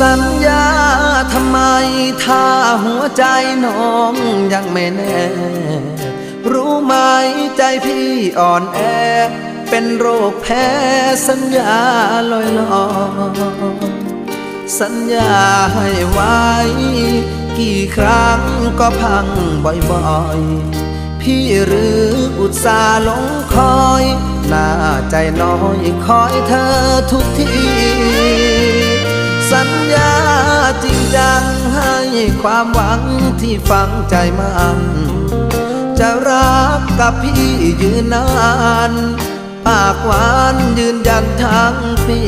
สัญญาทำไมถ้าหัวใจน้องยังไม่แน่ รู้ไหมใจพี่อ่อนแอเป็นโรคแพ้สัญญาลอยสัญญาให้ไว้กี่ครั้งก็พังบ่อยๆพี่หรืออุตส่าห์หลงคอยหน้าใจน้อยคอยเธอทุกทีสัญญาจริงจังให้ความหวังที่ฝังใจมันจะรักกับพี่ยืนนานปากหวานยืนยันทั้งปี